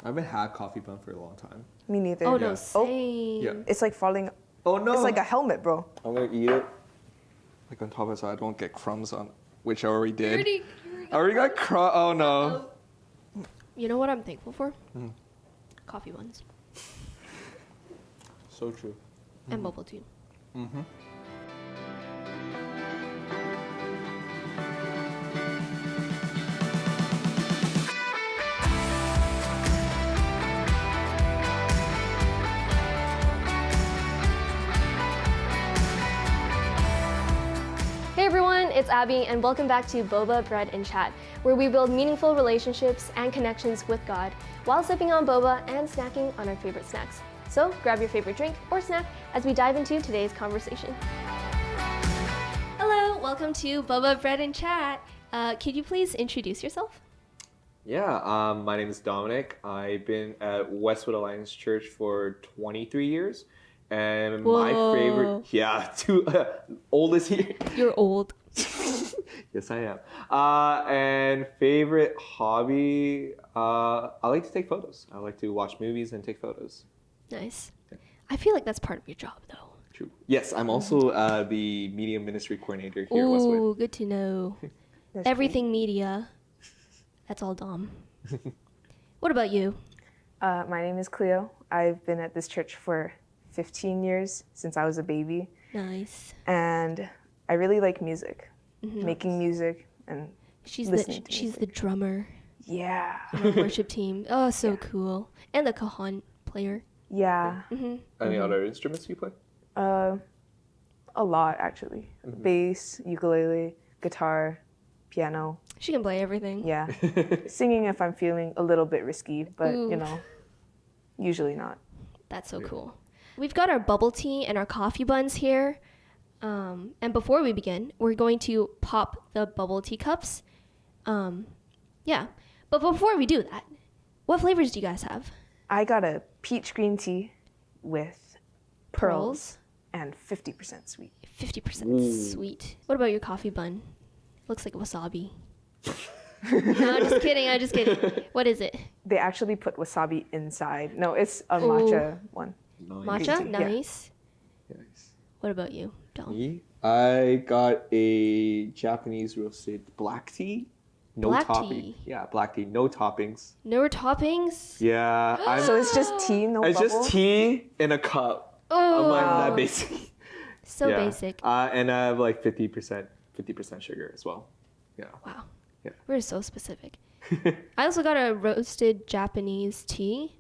I haven't had coffee bun for a long time. Me neither. Oh, no, Yeah. same. Yeah. It's like falling. Oh no! It's like a helmet, bro. I'm gonna eat it like on top of it so I don't get crumbs on, which I already did. I already got crumbs. Oh no! You know what I'm thankful for? Coffee buns So true. and bubble tea. Mm-hmm. Hey everyone, it's Abi, and welcome back to Boba, Bread, and Chat, where we build meaningful relationships and connections with God while sipping on boba and snacking on our favorite snacks. So grab your favorite drink or snack as we dive into today's conversation. Hello, welcome to Boba, Bread, and Chat. Could you please introduce yourself? Yeah, my name is Dominic. I've been at Westwood Alliance Church for 23 years. And my favorite, oldest here. You're old. Yes, I am. And favorite hobby, I like to take photos. I like to watch movies and take photos. Nice. I feel like that's part of your job, though. True. Yes, I'm also the media ministry coordinator here at Westwood. Ooh, good to know. That's Everything media. That's all Dom. What about you? My name is Cleo. I've been at this church for 15 years, since I was a baby. Nice. And I really like music, making music and listening to She's music. the drummer Yeah. on our worship team. Oh, so cool. And the cajon player. Yeah. Any other instruments you play? A lot, actually. Bass, ukulele, guitar, piano. She can play everything. Yeah. Singing if I'm feeling a little bit risky, but, Ooh. usually not. That's so cool. We've got our bubble tea and our coffee buns here. And before we begin, we're going to pop the bubble tea cups. Yeah. But before we do that, what flavors do you guys have? I got a peach green tea with pearls and 50% sweet. 50% sweet. What about your coffee bun? Looks like wasabi. No, I'm just kidding. What is it? They actually put wasabi inside. No, it's a matcha one. Matcha? Yeah. Nice. Nice. What about you, Dom? Me? I got a Japanese roasted black tea. No Black topping. tea? Yeah, black tea. No toppings. No toppings? Yeah. So it's just tea, no It's bubble? just tea in a cup. Oh, I'm that basic. so Yeah. basic. And I have like 50% sugar as well. Yeah. Wow. Yeah. We're so specific. I also got a roasted Japanese tea.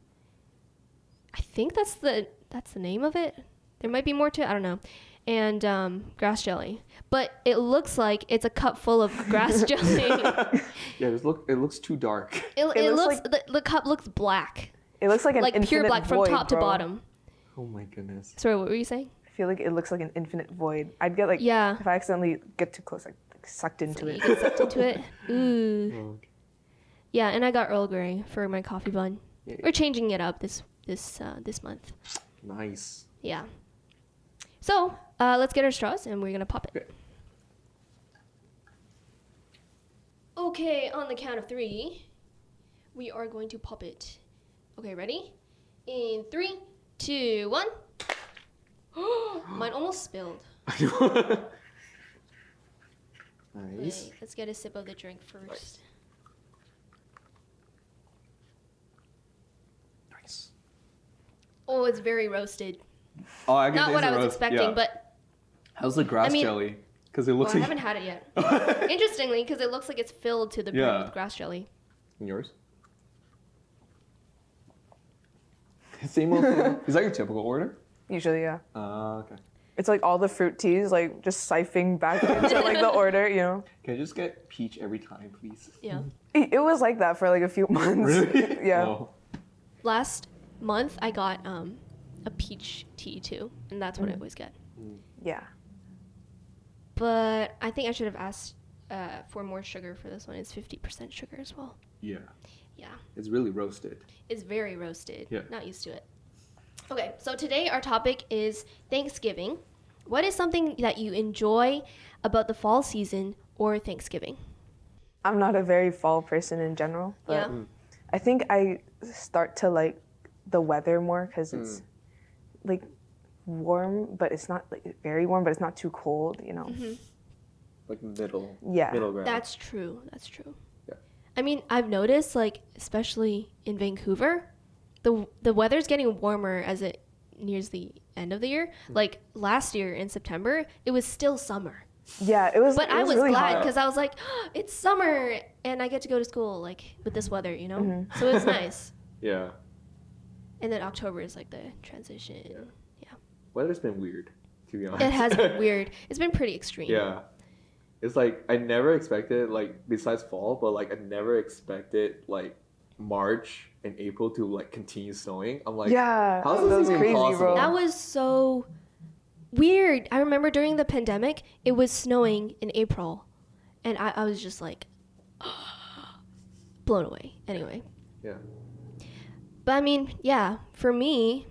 I think that's the name of it. There might be more to it. I don't know. And grass jelly. But it looks like it's a cup full of grass jelly. Yeah, it looks too dark. It looks looks the cup looks black. It looks like an Like infinite pure black from void, top to bro. bottom. Oh my goodness. Sorry, what were you saying? I feel like it looks like an infinite void. I'd get Yeah. if I accidentally get too close, like sucked into You it. get sucked into it. Ooh. Oh, Yeah, and I got Earl Grey for my coffee bun. Yeah. We're changing it up this month. nice. Yeah. So let's get our straws and we're gonna pop it. Okay. Okay, on the count of 3, we are going to pop it. Okay, ready? In 3, 2, 1. Mine almost spilled. Nice. Okay, let's get a sip of the drink first. Nice. Oh, it's very roasted. Oh, I can Not taste what the I was roast. expecting, Yeah. but How's the grass jelly? Because it well, looks I like haven't had it yet. Interestingly, because it looks like it's filled to the brim Yeah. with grass jelly. yours. Same old thing. Is that your typical order? Usually, yeah. Okay. It's like all the fruit teas, like just siphoning back into like the order, Can I just get peach every time, please? Yeah. It was like that for like a few months. Really? Yeah. Oh. Last month, I got a peach tea too, and that's what I always get. Yeah. But I think I should have asked for more sugar for this one. It's 50% sugar as well. Yeah. Yeah. It's really roasted. It's very roasted. Yeah. Not used to it. Okay, so today our topic is Thanksgiving. What is something that you enjoy about the fall season or Thanksgiving? I'm not a very fall person in general, but Yeah. I think I start to like the weather more because it's like warm, but it's not like very warm, but it's not too cold, you know. Like middle ground. That's true. That's true. Yeah. I mean, I've noticed, like, especially in Vancouver, the weather's getting warmer as it nears the end of the year. Like last year in September, it was still summer. Yeah, it was. But I was really glad hot. because I was like, oh, it's summer and I get to go to school like with this weather, you know. So it's nice. Yeah. And then October is like the transition. Yeah. Weather's been weird, to be honest. It has been weird. It's been pretty extreme. Yeah. It's like I never expected, like, besides fall, but like I never expected like March and April to like continue snowing. I'm like, Yeah, how's that this was crazy, possible? bro. That was so weird. I remember during the pandemic, it was snowing in April, and I was just like blown away. Anyway. Yeah. But I mean, yeah, for me,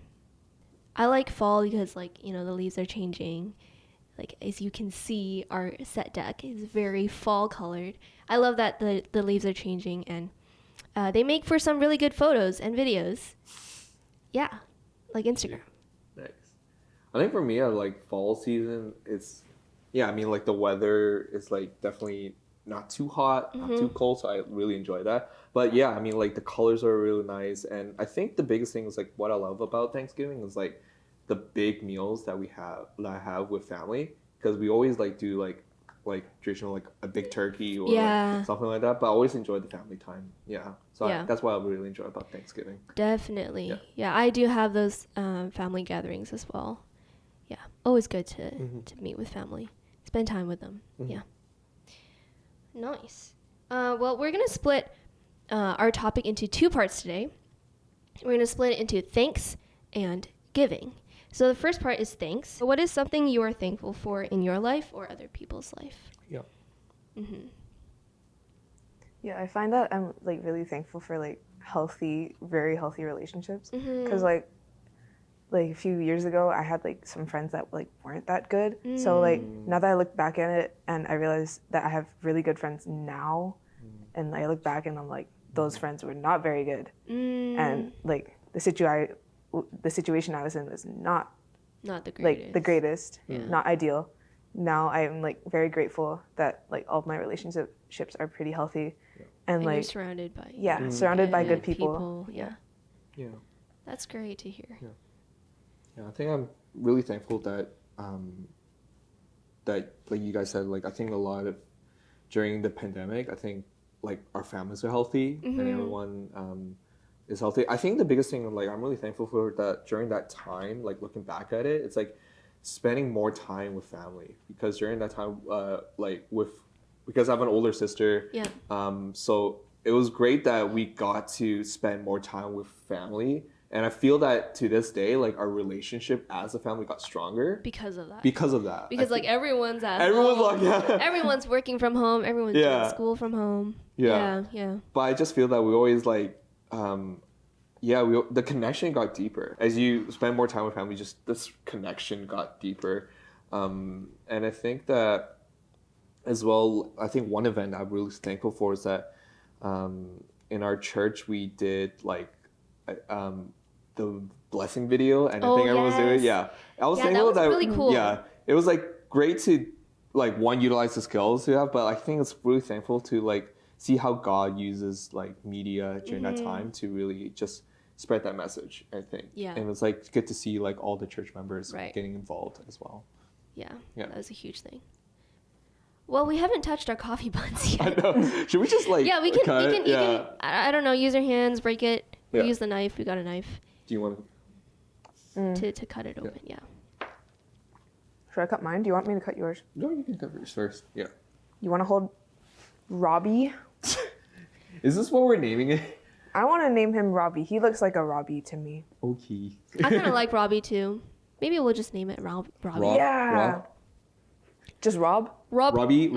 I like fall because, like, you know, the leaves are changing. Like, as you can see, our set deck is very fall colored. I love that the leaves are changing, and they make for some really good photos and videos. Yeah, like Instagram. Nice. I think for me, I like fall season. I mean, like the weather is like definitely not too hot, not too cold, so I really enjoy that. But yeah, I mean, like the colors are really nice, and I think the biggest thing is like what I love about Thanksgiving is like the big meals that I have with family, because we always like do like traditional like a big turkey or like something like that. But I always enjoy the family time. Yeah, so that's what I really enjoy about Thanksgiving. Definitely. Yeah, I do have those family gatherings as well. Yeah, always good to meet with family, spend time with them. Yeah. Nice. Well, we're going to split our topic into two parts today. We're going to split it into thanks and giving. So the first part is thanks. What is something you are thankful for in your life or other people's life? Yeah. Yeah, I find that I'm like really thankful for like very healthy relationships. Because like a few years ago, I had like some friends that like weren't that good. So like now that I look back at it and I realize that I have really good friends now, and I look back and I'm like, those friends were not very good, and like the situation I was in was not the greatest. like the greatest, not ideal. Now I'm like very grateful that like all of my relationships are pretty healthy, and like you're surrounded by surrounded by good people. Yeah. Yeah. That's great to hear. Yeah, I think I'm really thankful that that like you guys said, like I think a lot of during the pandemic, I think like our families are healthy and everyone is healthy. I think the biggest thing, like I'm really thankful for that during that time, like looking back at it, it's like spending more time with family, because during that time, because I have an older sister, so it was great that we got to spend more time with family. And I feel that to this day, like our relationship as a family got stronger because of that. Because like everyone's at everyone's home. like Everyone's working from home. Everyone's doing school from home. Yeah. But I just feel that we always like, the connection got deeper as you spend more time with family. Just this connection got deeper, and I think that as well. I think one event I'm really thankful for is that in our church we did like the blessing video, and I think everyone was doing it. Yeah, I was thankful that was really cool. Yeah, it was like great to like utilize the skills you have, but I think it's really thankful to like see how God uses like media during that time to really just spread that message, I think. Yeah. And it was like good to see like all the church members getting involved as well. Yeah. That was a huge thing. Well, we haven't touched our coffee buns yet. I know. Should we just like you can I don't know, use your hands, break it. We use the knife. We got a knife. Do you want to cut it open? Yeah. Should I cut mine? Do you want me to cut yours? No, you can cut yours first. Yeah. You want to hold Robbie? Is this what we're naming it? I want to name him Robbie. He looks like a Robbie to me. Okay. I kind of like Robbie too. Maybe we'll just name it Robbie. Rob? Just Rob? Robbie?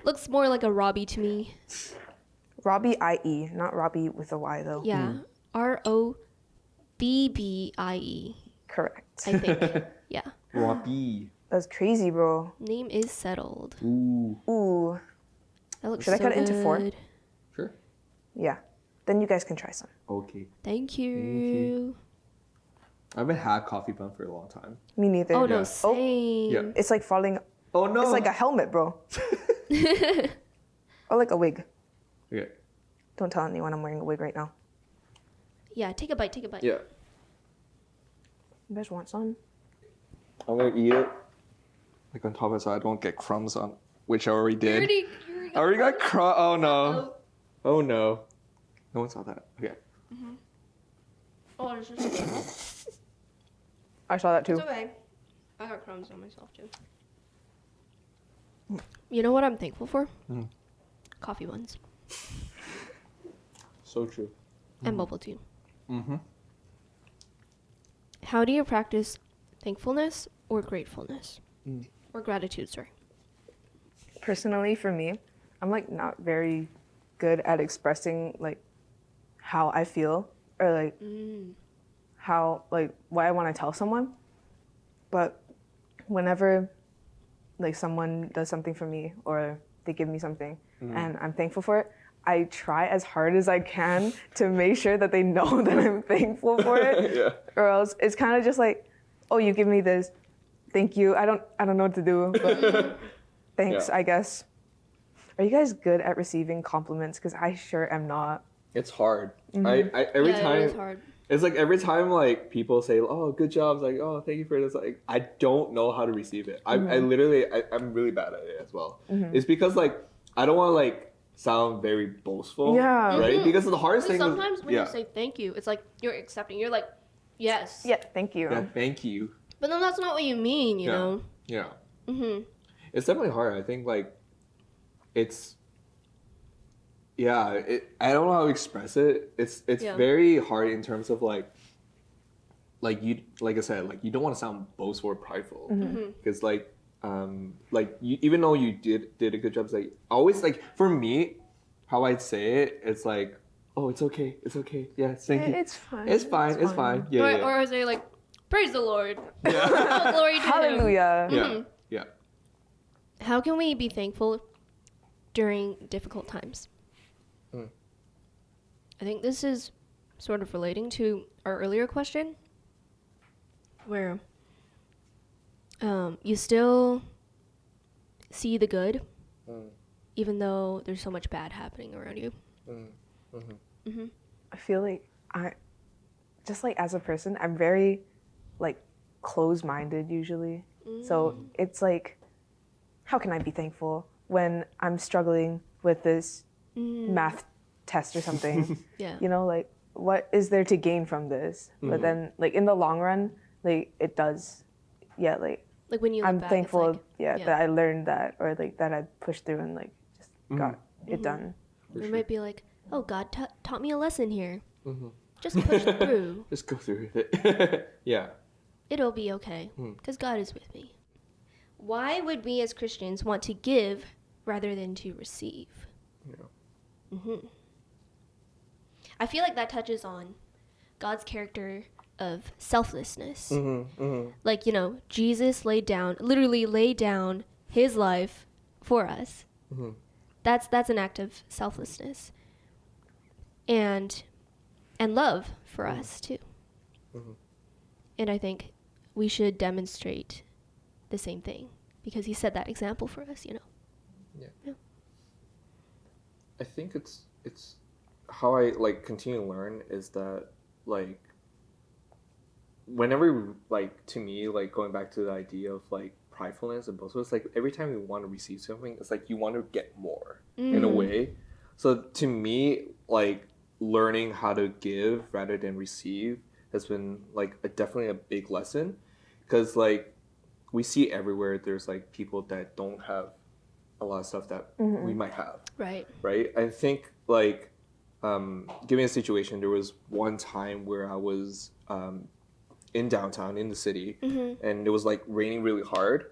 Looks more like a Robbie to me. Robbie IE, not Robbie with a Y though. Yeah. ROBBIE. Correct. I think. Yeah. Robbie. That's crazy, bro. Name is settled. Ooh. That looks Should I cut it into 4? Sure. Yeah. then you guys can try some. Okay. Thank you. I haven't had coffee bun for a long time. Me neither. Oh, no, Yeah. same. Yeah. It's like falling. Oh no. It's like a helmet, bro. Or like a wig. Okay. Don't tell anyone I'm wearing a wig right now. Yeah, take a bite, take a bite. Yeah. You guys want some? I'm gonna eat it like on top of it so I don't get crumbs on, which I already did. You I already got crumbs. Oh no. Uh-oh. Oh no. No one saw that. Okay. Oh, there's just I saw that too. It's okay. I got crumbs on myself too. You know what I'm thankful for? Coffee buns. So true. And bubble tea. Mm-hmm. How do you practice thankfulness or gratefulness? Or gratitude, sorry. Personally, for me, I'm like not very good at expressing like how I feel or like how like what I want to tell someone. But whenever like someone does something for me or they give me something and I'm thankful for it, I try as hard as I can to make sure that they know that I'm thankful for it. Yeah. Or else it's kind of just like, oh, you give me this, thank you. I don't know what to do, but thanks, Yeah. I guess. Are you guys good at receiving compliments? Because I sure am not. It's hard. I every time it is hard. it's like every time like people say, "Oh, good job," it's like, "Oh, thank you for this." Like I don't know how to receive it. I'm really bad at it as well. It's because like I don't want to like sound very boastful. Yeah. Right. Because the hardest thing. Sometimes when yeah. you say thank you, it's like you're accepting. You're like, yes. Yeah, thank you. Yeah. Thank you. But then that's not what you mean, you Yeah. know? Yeah. Mm-hmm. It's definitely hard. I think like it's. Yeah, I don't know how to express it. It's Yeah. very hard in terms of like you like I said, like you don't want to sound boastful or prideful because like you, even though you did a good job, it's like always like for me, how I'd say it, it's like, oh, it's okay, yeah, thank you, It's fine. it's fine, yeah, yeah. Or is it like, praise the Lord. Yeah. Oh, glory to Him. Hallelujah. Yeah, yeah. How can we be thankful during difficult times? I think this is sort of relating to our earlier question, where you still see the good, even though there's so much bad happening around you. I feel like just like as a person, I'm very like closed-minded usually. So it's like, how can I be thankful when I'm struggling with this math test or something? Yeah. You know, like what is there to gain from this? But then like in the long run, like it does, yeah, like Like when you look I'm back, thankful, it's like, that I learned that or like that I pushed through and like just got it done. it might be like, oh, God taught me a lesson here. Just push through. Just go through it. Yeah. It'll be okay, because God is with me. Why would we as Christians want to give rather than to receive? Yeah. I feel like that touches on God's character of selflessness. Like, you know, Jesus literally laid down his life for us. That's an act of selflessness. And love for us too. And I think we should demonstrate the same thing because he set that example for us, you know. Yeah. I think it's how I like continue to learn is that like whenever like to me like going back to the idea of like pridefulness and boastfulness, like every time you want to receive something, it's like you want to get more in a way. So to me, like learning how to give rather than receive has been like definitely a big lesson because like we see everywhere there's like people that don't have a lot of stuff that we might have. Right. I think like given a situation, there was one time where I was in downtown in the city and it was like raining really hard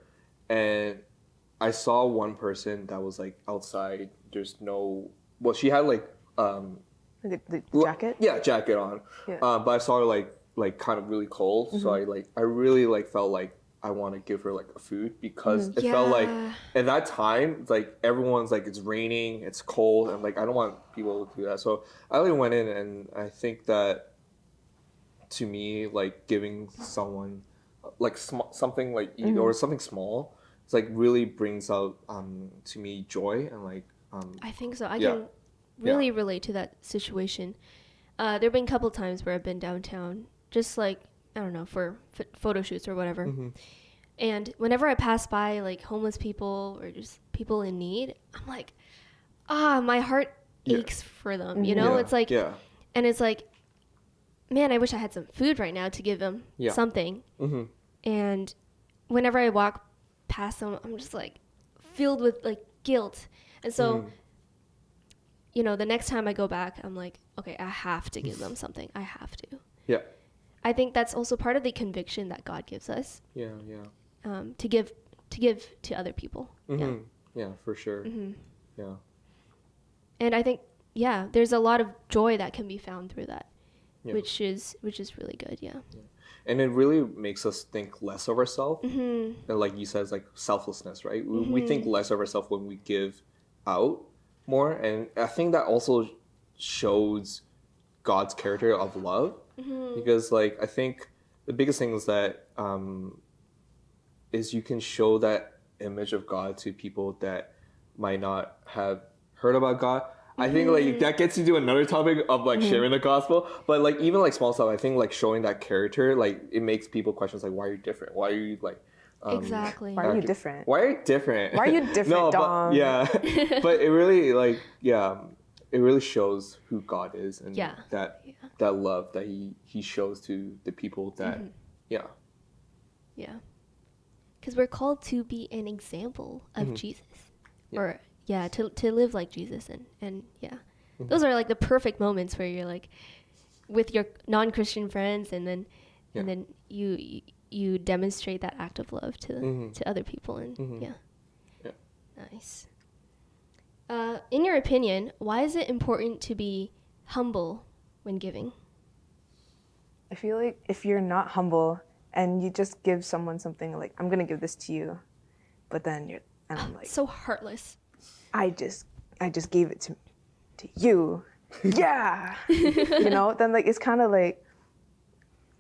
and I saw one person that was like outside. There's no, well, she had like The jacket? Yeah, jacket on. Yeah. But I saw her like kind of really cold. So I really like felt like I want to give her like a food because it felt like at that time it's like everyone's like it's raining, it's cold, and like I don't want people to do that. So I really went in, and I think that to me like giving someone like something like or something small, it's like really brings out to me joy and like I think so. I can really relate to that situation. There've been a couple times where I've been downtown, just like I don't know, for photo shoots or whatever. And whenever I pass by like homeless people or just people in need, I'm like, my heart aches for them. You know, it's like, and it's like, man, I wish I had some food right now to give them something. And whenever I walk past them, I'm just like filled with like guilt. And so, you know, the next time I go back, I'm like, okay, I have to give them something. I have to. Yeah. I think that's also part of the conviction that God gives us. Yeah. To give to other people. Yeah, for sure. Yeah. And I think there's a lot of joy that can be found through that, which is really good. Yeah. And it really makes us think less of ourselves. And like you said, it's like selflessness, right? We think less of ourselves when we give out more, and I think that also shows God's character of love. Because like I think the biggest thing is that is you can show that image of God to people that might not have heard about God. I think like that gets you to another topic of like sharing the gospel, but like even like small stuff, I think like showing that character, like it makes people question like, why are you different? Why are you like exactly? Why are you different? Why are you different? Why are you different, no, Dom? But, but it really like it really shows who God is and that love that he shows to the people that because we're called to be an example of Jesus, or to live like Jesus, and those are like the perfect moments where you're like with your non-Christian friends, and then you demonstrate that act of love to other people, and nice. In your opinion, why is it important to be humble when giving? I feel like if you're not humble and you just give someone something like, I'm gonna give this to you, but then I'm like, so heartless. I just gave it to you. Yeah. You know, then like it's kind of like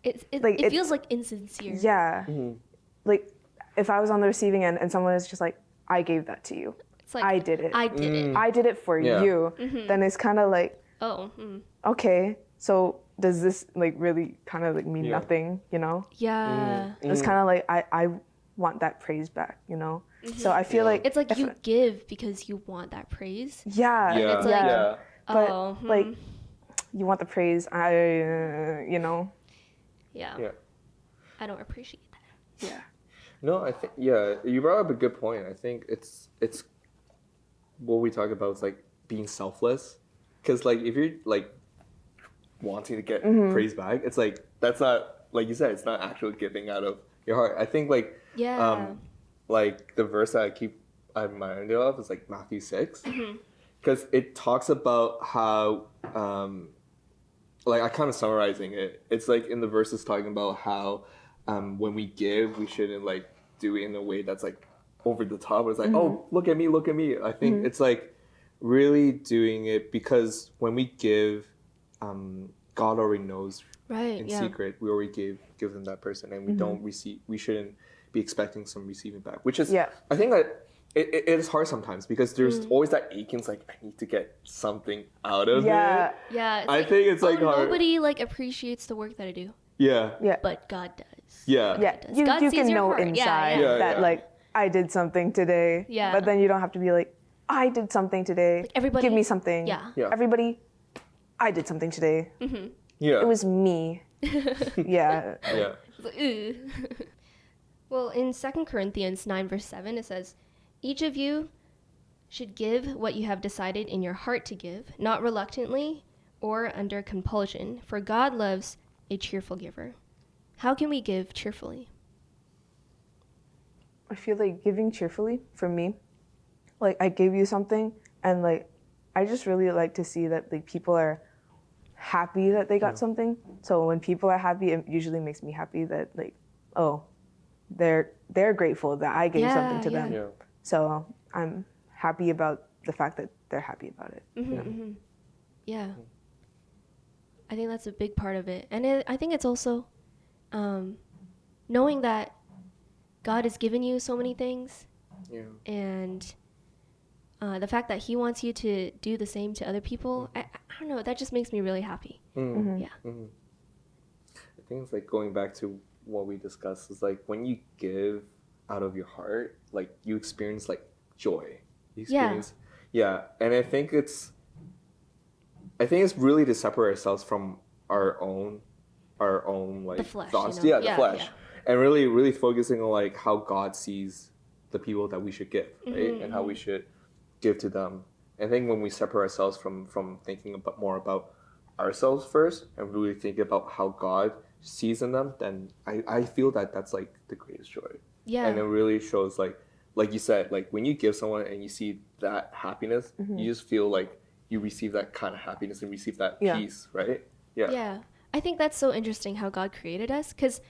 it feels like insincere. Yeah. Like if I was on the receiving end and someone is just like, I gave that to you. It's like I did it. I did it. I did it for you. Then it's kind of like, okay, so does this like really kind of like mean nothing, you know? Yeah. It's kind of like I want that praise back, you know? So I feel like it's like you give because you want that praise. Yeah. And it's like, but like you want the praise, you know? Yeah. I don't appreciate that. Yeah. No, I think you brought up a good point. I think it's what we talk about is like being selfless, because like if you're like wanting to get praise back, it's like that's not, like you said, it's not actual giving out of your heart. I think like like the verse that I'm reminded of is like Matthew 6, because it talks about how like I kind of summarizing it. It's like in the verses talking about how when we give, we shouldn't like do it in a way that's like over the top. It's like, oh, look at me. I think it's like really doing it because when we give, God already knows in secret. We already give them that person, and we don't receive. We shouldn't be expecting some receiving back. Which is, I think that it is hard sometimes because there's always that aching. It's like I need to get something out of it. Yeah. I think it's like hard. Nobody like appreciates the work that I do. Yeah. But God does. Yeah. You can know heart. inside that like I did something today. Yeah. But then you don't have to be like, I did something today. Like everybody, give me something. Yeah. Everybody, I did something today. Yeah. It was me. Yeah. Well, in 2 Corinthians 9 verse 7, it says, each of you should give what you have decided in your heart to give, not reluctantly or under compulsion, for God loves a cheerful giver. How can we give cheerfully? I feel like giving cheerfully, for me, like I gave you something, and like I just really like to see that like people are happy that they got something. So when people are happy, it usually makes me happy that like, oh, they're grateful that I gave something to them. Yeah. So I'm happy about the fact that they're happy about it. Yeah. I think that's a big part of it. And I think it's also knowing that God has given you so many things. Yeah. And the fact that he wants you to do the same to other people, I don't know, that just makes me really happy. Yeah. I think it's like going back to what we discussed is like when you give out of your heart, like you experience like joy. You experience, and I think it's really to separate ourselves from our own like The flesh, thoughts. you know? The flesh. And really focusing on like how God sees the people that we should give, right? And how we should give to them. I think when we separate ourselves from thinking more about ourselves first and really think about how God sees in them, then I feel that that's like the greatest joy. Yeah. And it really shows like you said, like when you give someone and you see that happiness, you just feel like you receive that kind of happiness and receive that peace, right? Yeah. Yeah. I think that's so interesting how God created us, because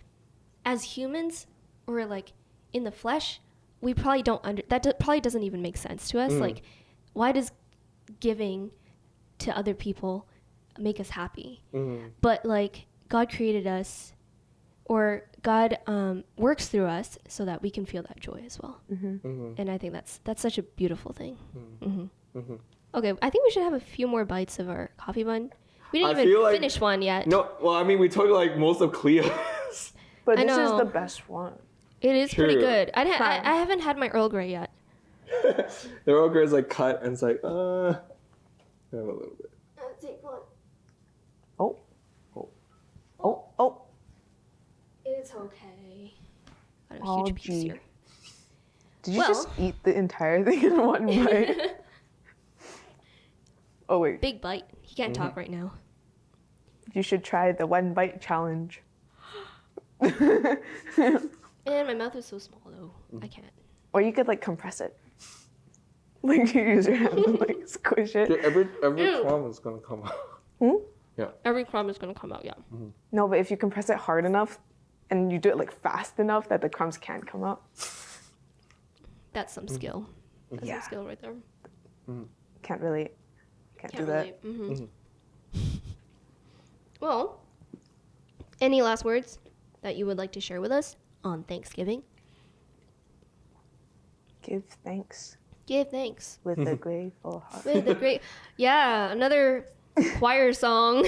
as humans, or like in the flesh, we probably probably doesn't even make sense to us. Like, why does giving to other people make us happy? But like God created us, or God works through us so that we can feel that joy as well. And I think that's such a beautiful thing. Okay, I think we should have a few more bites of our coffee bun. We didn't even finish one yet. No, well, I mean, we took like most of Cleo's. But I this is know. the best one. It is pretty True. good. I haven't had my Earl Grey yet. The Earl Grey is like cut and it's like, have a little bit. I'll take one. Oh. Oh. Oh. Oh. It's okay. Got a Oh, huge piece gee. here. Did you just eat the entire thing in one bite? Oh, wait. Big bite. He can't talk right now. You should try the 1 bite challenge. And my mouth is so small though. I can't. Or you could like compress it. Like you use your hand and like squish it. Dude, every crumb is gonna come out. Every crumb is gonna come out, yeah. No, but if you compress it hard enough and you do it like fast enough that the crumbs can't come out. That's some skill. That's Yeah. some skill right there. Can't do that. Really. Well, any last words that you would like to share with us on Thanksgiving? Give thanks Give thanks. with a grateful heart. With a great, yeah, another choir song.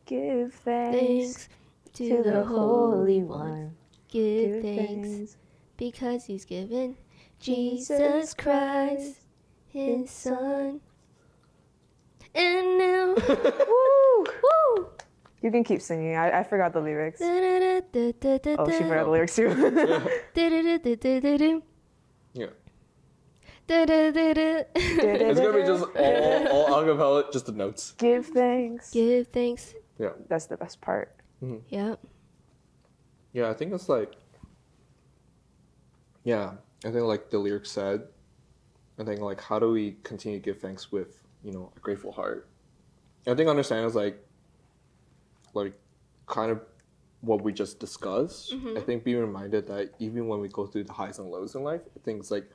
Give Thanks thanks to the Holy One. One. Give thanks because He's given Jesus Christ, His Son. And now, Woo! woo! You can keep singing. I forgot the lyrics. Oh, Oh, she forgot the lyrics too. Yeah. Give It's gonna be just all acapella, just the notes. Give thanks. thanks. Yeah. That's the best part. Yeah. Yeah, I think it's like, I think like the lyrics said, I think like how do we continue to give thanks with, a grateful heart? I think understand is like kind of what we just discussed. I think being reminded that even when we go through the highs and lows in life, I think it's like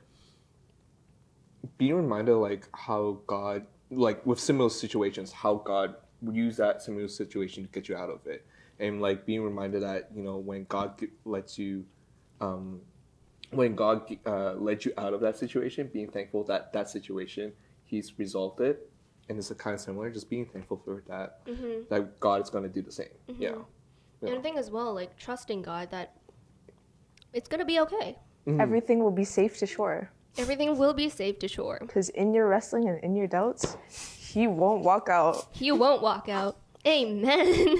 being reminded like how God, like with similar situations, how God would use that similar situation to get you out of it. And like being reminded that, when God lets you, when God led you out of that situation, being thankful that that situation, He's resolved it. And it's kind of similar, just being thankful for that, that God is going to do the same. Yeah. And I think as well, like trusting God that it's going to be okay. Everything will be safe to shore. Everything will be safe to shore. Because in your wrestling and in your doubts, He won't walk out. He won't walk out. Amen.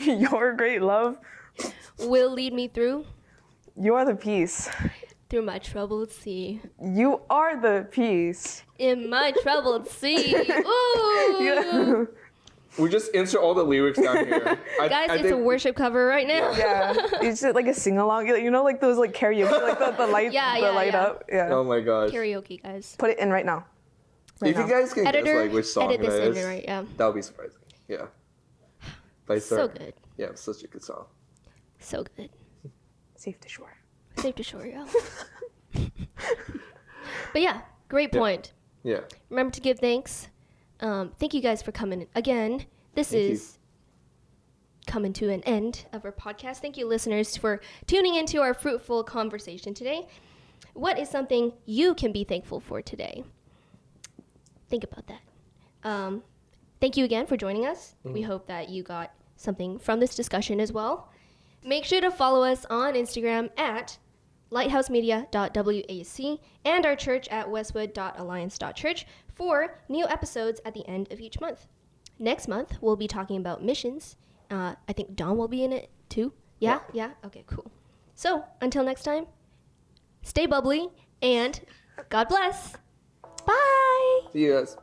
Your great love, Will lead me through you're the peace. through my troubled sea. You are the peace. In my troubled sea. Ooh. Yeah. We just insert all the lyrics down here. Guys, it's a worship cover right now. Yeah. It's just like a sing along. Like those like karaoke, like the light, light up. Yeah. Oh my gosh. Karaoke, guys. Put it in right now. If you guys can guess like which song edit it this is, in, right? Yeah. that would be surprising. Yeah. But So good. Yeah, it's such a good song. So good. Safe to shore. Safe to shore, yeah. But yeah, great point. Yeah. Remember to give thanks. Thank you guys for coming again. This is coming to an end of our podcast. Thank you, listeners, for tuning into our fruitful conversation today. What is something you can be thankful for today? Think about that. Thank you again for joining us. We hope that you got something from this discussion as well. Make sure to follow us on Instagram at lighthousemedia.wac and our church at westwood.alliance.church for new episodes at the end of each month. Next month, we'll be talking about missions. I think Don will be in it too. Yeah? Okay, cool. So, until next time, stay bubbly and God bless. Bye! See you guys.